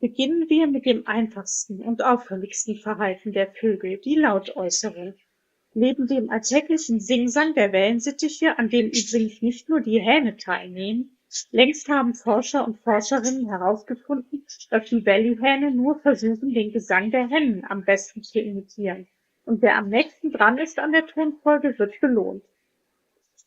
Beginnen wir mit dem einfachsten und auffälligsten Verhalten der Vögel, die Lautäußerung. Neben dem alltäglichen Singsang der Wellensittiche, an dem übrigens nicht nur die Hähne teilnehmen, längst haben Forscher und Forscherinnen herausgefunden, dass die Valleyhähne nur versuchen, den Gesang der Hennen am besten zu imitieren. Und wer am nächsten dran ist an der Tonfolge, wird belohnt.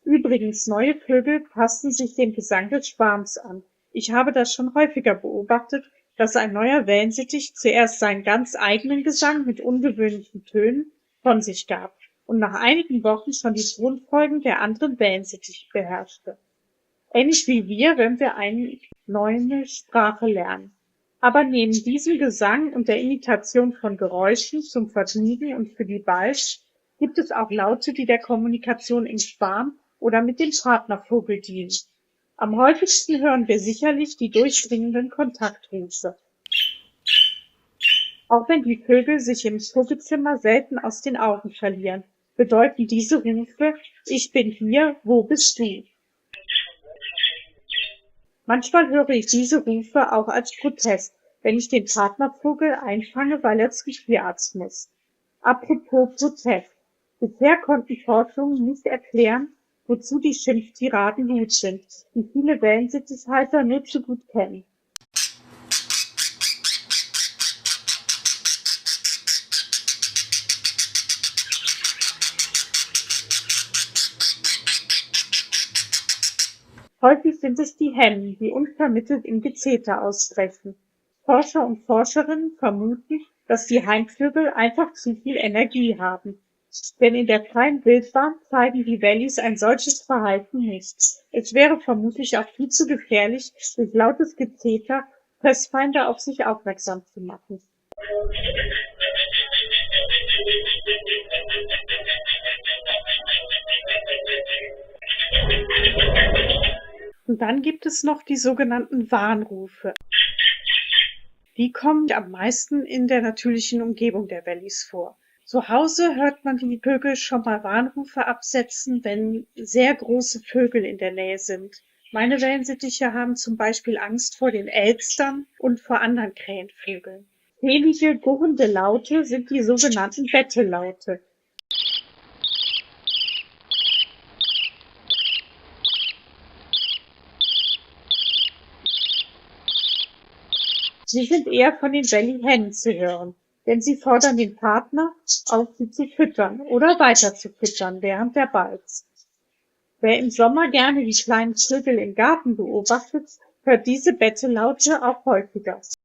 Übrigens, neue Vögel passen sich dem Gesang des Schwarms an. Ich habe das schon häufiger beobachtet, dass ein neuer Wellensittich zuerst seinen ganz eigenen Gesang mit ungewöhnlichen Tönen von sich gab und nach einigen Wochen schon die Tonfolgen der anderen Wellensittiche beherrschte. Ähnlich wie wir, wenn wir eine neue Sprache lernen. Aber neben diesem Gesang und der Imitation von Geräuschen zum Vergnügen und für die Balz gibt es auch Laute, die der Kommunikation im Schwarm oder mit dem Partnervogel dienen. Am häufigsten hören wir sicherlich die durchdringenden Kontaktrufe. Auch wenn die Vögel sich im Vogelzimmer selten aus den Augen verlieren, bedeuten diese Rufe: Ich bin hier, wo bist du? Manchmal höre ich diese Rufe auch als Protest, wenn ich den Partnervogel einfange, weil er zum Tierarzt muss. Apropos Protest. Bisher konnten Forschungen nicht erklären, wozu die Schimpftiraden gut sind, die viele Wellensittichhalter nur zu gut kennen. Häufig sind es die Hennen, die unvermittelt im Gezeter ausbrechen. Forscher und Forscherinnen vermuten, dass die Heimvögel einfach zu viel Energie haben. Denn in der freien Wildbahn zeigen die Wellies ein solches Verhalten nicht. Es wäre vermutlich auch viel zu gefährlich, durch lautes Gezeter Fressfeinde auf sich aufmerksam zu machen. Und dann gibt es noch die sogenannten Warnrufe. Die kommen am meisten in der natürlichen Umgebung der Wellies vor. Zu Hause hört man die Vögel schon mal Warnrufe absetzen, wenn sehr große Vögel in der Nähe sind. Meine Wellensittiche haben zum Beispiel Angst vor den Elstern und vor anderen Krähenvögeln. Fehlige, gurrende Laute sind die sogenannten Bettelaute. Sie sind eher von den Valleyhennen zu hören, denn sie fordern den Partner auf, sie zu füttern oder weiter zu füttern während der Balz. Wer im Sommer gerne die kleinen Vögel im Garten beobachtet, hört diese Bettelaute auch häufiger.